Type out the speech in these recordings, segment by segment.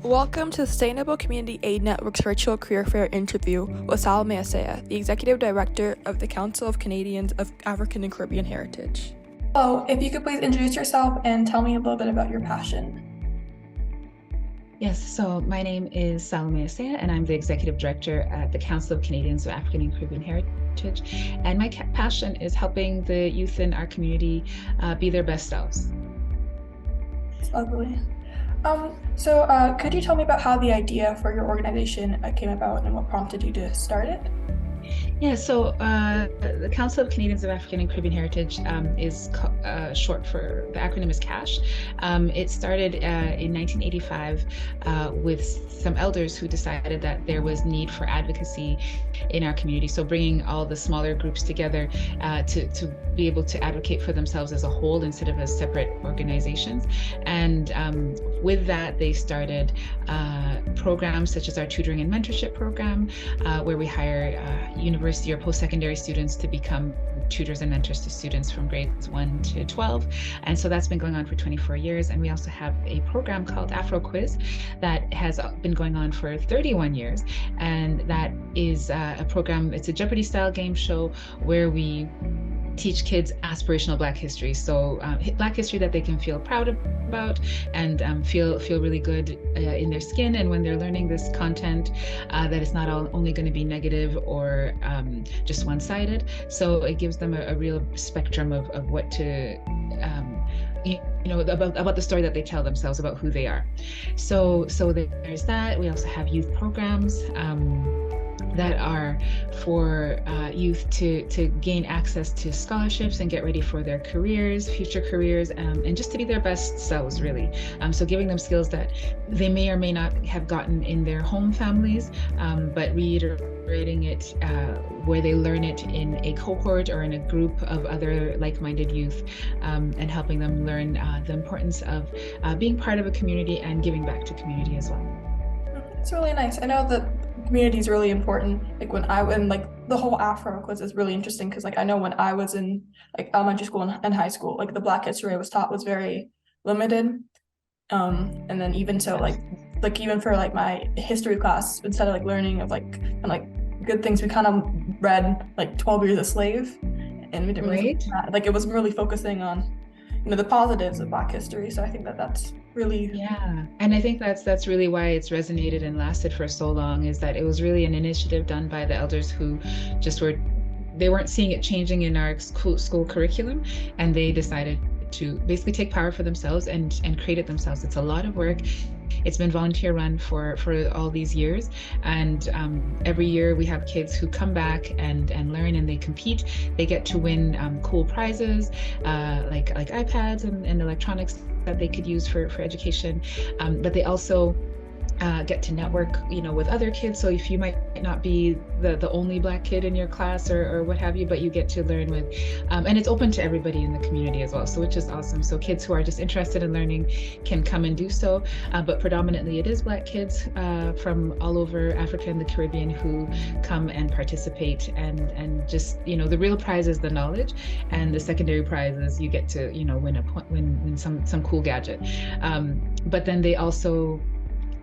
Welcome to the Sustainable Community Aid Network's virtual career fair interview with Salome, Asea, the Executive Director of the Council of Canadians of African and Caribbean Heritage. Hello, if you could please introduce yourself and tell me a little bit about your passion. Yes, so my name is Salome Asea, and I'm the Executive Director at the Council of Canadians of African and Caribbean Heritage. And my passion is helping the youth in our community be their best selves. It's lovely. Could you tell me about how the idea for your organization came about and what prompted you to start it? Yeah, so the Council of Canadians of African and Caribbean Heritage is short for, the acronym is CCACH. It started in 1985 with some elders who decided that there was need for advocacy in our community. So bringing all the smaller groups together to be able to advocate for themselves as a whole instead of as separate organizations. And with that, they started programs such as our tutoring and mentorship program, where we hire university or post-secondary students to become tutors and mentors to students from grades 1 to 12. And so that's been going on for 24 years. And we also have a program called Afro Quiz that has been going on for 31 years. And that is a program, it's a Jeopardy style game show where we teach kids aspirational Black history. So Black history that they can feel proud about and feel really good in their skin. And when they're learning this content, that it's not only going to be negative or just one-sided. So it gives them a real spectrum of what to about the story that they tell themselves about who they are. So there's that. We also have youth programs that are for youth to gain access to scholarships and get ready for their careers, future careers, and just to be their best selves, really. So giving them skills that they may or may not have gotten in their home families, but reiterating it where they learn it in a cohort or in a group of other like-minded youth, and helping them learn the importance of being part of a community and giving back to community as well. It's really nice. I know that community is really important. Like the whole Afro quiz is really interesting because I know when I was in elementary school and high school, the Black history I was taught was very limited. And then even so even for my history class, instead of learning of good things, we kind of read 12 Years a Slave, and we didn't really it was really focusing on the positives of Black history. So I think that's really, yeah, and I think that's really why it's resonated and lasted for so long, is that it was really an initiative done by the elders who just weren't seeing it changing in our school curriculum, and they decided to basically take power for themselves and create it themselves. It's a lot of work. It's been volunteer run for all these years, and every year we have kids who come back and learn, and they compete. They get to win cool prizes like iPads and electronics that they could use for education, but they also get to network, with other kids. So if you might not be the only Black kid in your class or what have you, but you get to learn with, and it's open to everybody in the community as well, so which is awesome. So kids who are just interested in learning can come and do so, but predominantly it is Black kids from all over Africa and the Caribbean who come and participate, and just, the real prize is the knowledge, and the secondary prize is you get to, win some cool gadget. But then they also,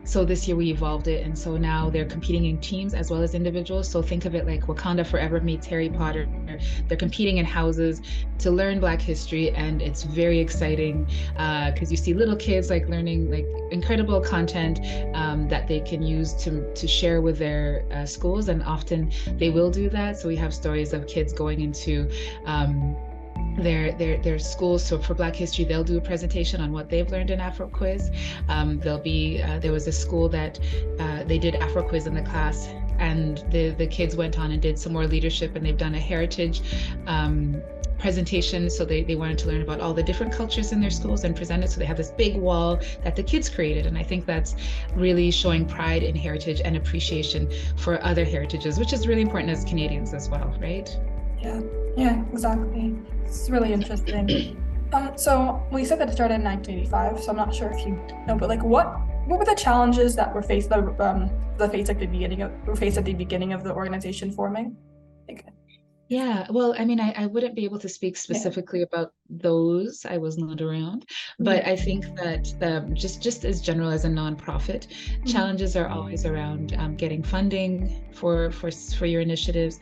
so this year we evolved it, and so now they're competing in teams as well as individuals. So think of it like Wakanda Forever meets Harry Potter. They're competing in houses to learn Black history, and it's very exciting because you see little kids learning incredible content that they can use to share with their schools, and often they will do that. So we have stories of kids going into their schools. So for Black history, they'll do a presentation on what they've learned in Afro Quiz. There was a school that they did Afro Quiz in the class, and the kids went on and did some more leadership, and they've done a heritage presentation. So they wanted to learn about all the different cultures in their schools and present it. So they have this big wall that the kids created, and I think that's really showing pride in heritage and appreciation for other heritages, which is really important as Canadians as well, right? Yeah, exactly. It's really interesting. So you said that it started in 1985, so I'm not sure if you know, but what were the challenges that were faced at the beginning of the organization forming? Yeah, well, I mean, I wouldn't be able to speak Yeah. specifically about those. I was not around, but Yeah. I think that just as general as a nonprofit, Mhm. challenges are always around getting funding for your initiatives.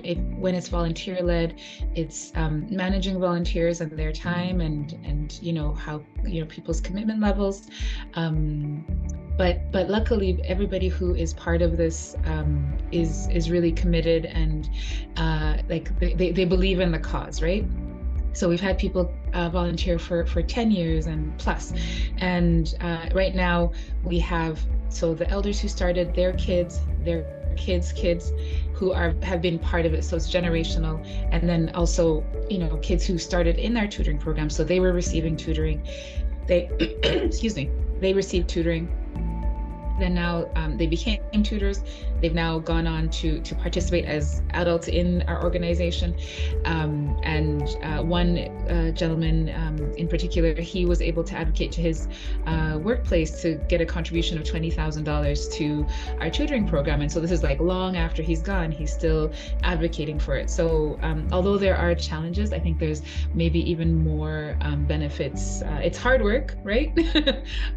If when it's volunteer led, it's managing volunteers and their time and how people's commitment levels. Um, but luckily, everybody who is part of this is really committed and like they believe in the cause, right? So we've had people volunteer for 10 years and plus. And right now we have, so the elders who started, their kids, their kids who have been part of it. So it's generational. And then also, kids who started in our tutoring program. So they were receiving tutoring. They, excuse me, they received tutoring. Then now they became tutors. They've now gone on to participate as adults in our organization. And one gentleman in particular, he was able to advocate to his workplace to get a contribution of $20,000 to our tutoring program. And so this is like long after he's gone, he's still advocating for it. So although there are challenges, I think there's maybe even more benefits. It's hard work, right?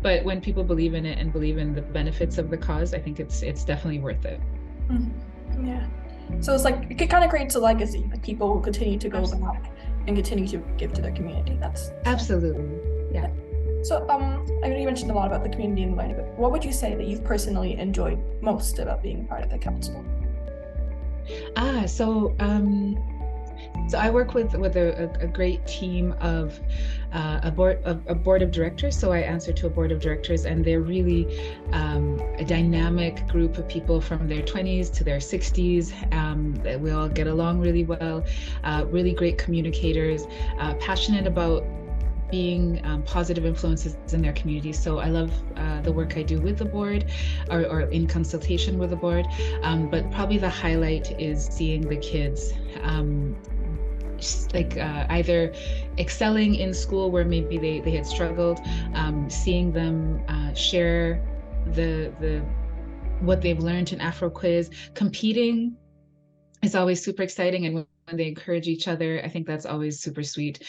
But when people believe in it and believe in the benefits of the cause, I think it's definitely worth it. Mhm. Yeah. So it's like it kind of creates a legacy. Like people will continue to go Absolutely. back and continue to give to their community. That's Absolutely. Yeah. so. I know you mentioned a lot about the community environment, but what would you say that you've personally enjoyed most about being part of the council? Ah, so I work with a great team of a board of directors. So I answer to a board of directors, and they're really a dynamic group of people from their 20s to their 60s. That we all get along really well. Really great communicators, passionate about being positive influences in their community. So I love the work I do with the board or in consultation with the board. But probably the highlight is seeing the kids either excelling in school where maybe they had struggled, seeing them share the what they've learned in Afro Quiz, competing is always super exciting. And when they encourage each other, I think that's always super sweet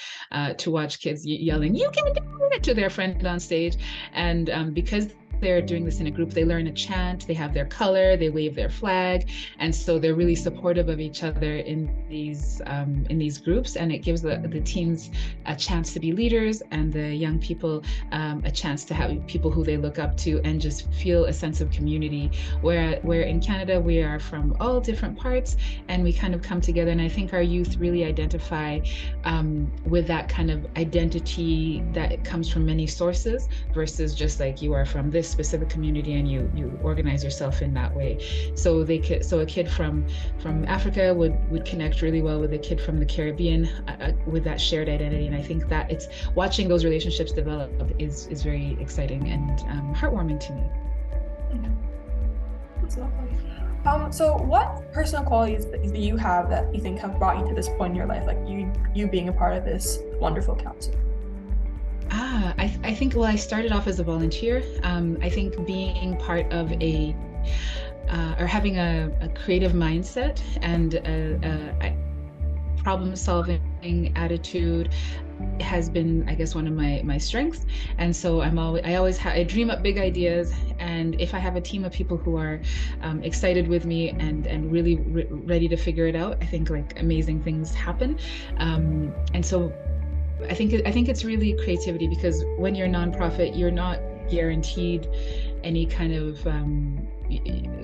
to watch kids yelling, "You can do it," to their friend on stage. And because they're doing this in a group, they learn a chant, they have their color, they wave their flag. And so they're really supportive of each other in these groups. And it gives the teens a chance to be leaders and the young people a chance to have people who they look up to and just feel a sense of community. Where in Canada, we are from all different parts and we kind of come together. And I think our youth really identify with that kind of identity that comes from many sources versus just like you are from this specific community and you organize yourself in that way. So a kid from Africa would connect really well with a kid from the Caribbean with that shared identity. And I think that it's watching those relationships develop is very exciting and heartwarming to me. That's lovely. So what personal qualities do you have that you think have brought you to this point in your life, like you being a part of this wonderful council? I think, well, I started off as a volunteer. I think being part of or having a creative mindset and a problem solving attitude has been, I guess, one of my strengths. And so I dream up big ideas. And if I have a team of people who are excited with me and really ready to figure it out, I think like amazing things happen. And so I think it's really creativity, because when you're a nonprofit, you're not guaranteed any kind of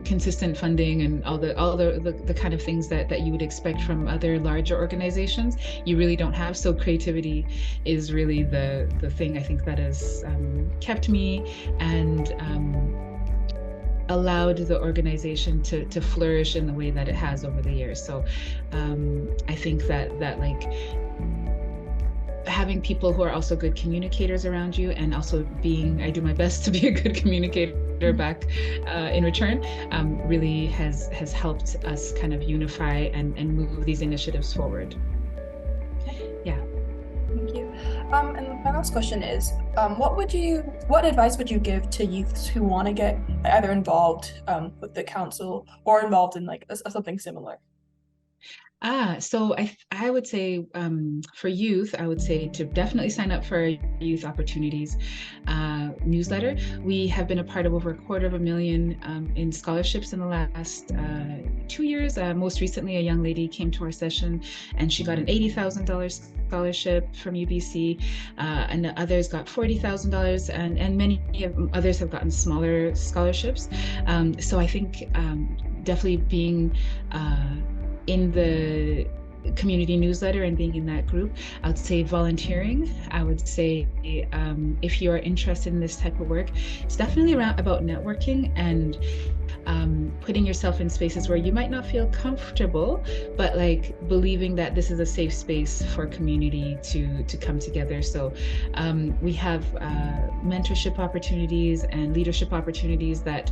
consistent funding and all the kind of things that you would expect from other larger organizations. You really don't have. So creativity is really the thing I think that has kept me and allowed the organization to flourish in the way that it has over the years. So I think that like having people who are also good communicators around you, and also I do my best to be a good communicator back in return, really has helped us kind of unify and move these initiatives forward. Yeah. Thank you. And my last question is, what advice would you give to youths who want to get either involved with the council or involved in like something similar? So I would say for youth, I would say to definitely sign up for our Youth Opportunities newsletter. We have been a part of over a quarter of a million in scholarships in the last 2 years. Most recently, a young lady came to our session and she got an $80,000 scholarship from UBC, and others got $40,000, and many others have gotten smaller scholarships. So I think definitely being in the community newsletter and being in that group. I would say volunteering. I would say if you are interested in this type of work, it's definitely about networking and putting yourself in spaces where you might not feel comfortable, but like believing that this is a safe space for community to come together. So we have mentorship opportunities and leadership opportunities that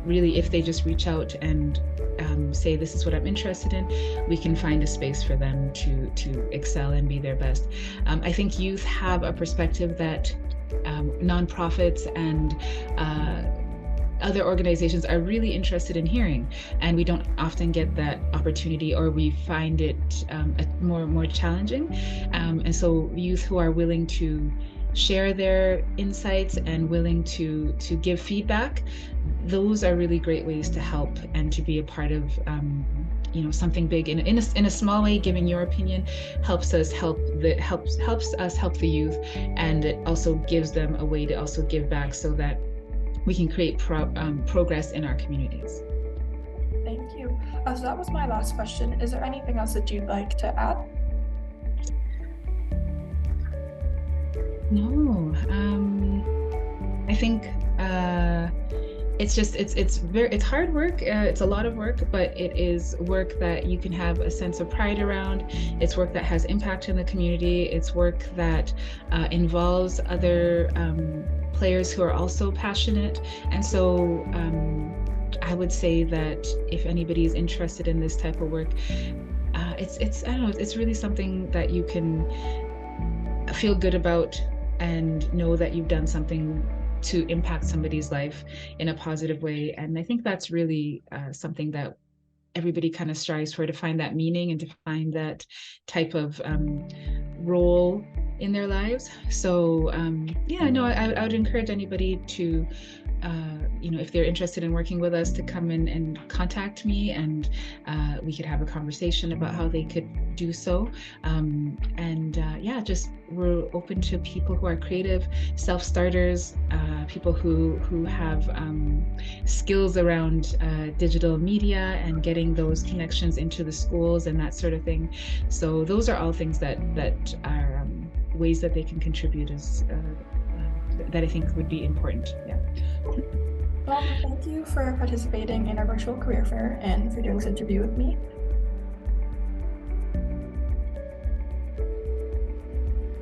really, if they just reach out and say, this is what I'm interested in, we can find a space for them to excel and be their best. I think youth have a perspective that nonprofits and other organizations are really interested in hearing, and we don't often get that opportunity, or we find it more challenging. And so youth who are willing to share their insights and willing to give feedback, those are really great ways to help and to be a part of something big in a small way. Giving your opinion helps us help the youth, and it also gives them a way to also give back so that we can create progress in our communities. Thank you. So that was my last question. Is there anything else that you'd like to add? No, I think it's hard work. It's a lot of work, but it is work that you can have a sense of pride around. It's work that has impact in the community. It's work that involves other players who are also passionate. And so I would say that if anybody is interested in this type of work, it's I don't know, it's really something that you can feel good about and know that you've done something to impact somebody's life in a positive way. And I think that's really something that everybody kind of strives for, to find that meaning and to find that type of role in their lives. So I would encourage anybody to if they're interested in working with us, to come in and contact me, and we could have a conversation about how they could do so. Just we're open to people who are creative, self-starters, people who have skills around digital media and getting those connections into the schools and that sort of thing. So those are all things that are ways that they can contribute that I think would be important. Yeah. Well, thank you for participating in our virtual career fair and for doing this interview with me.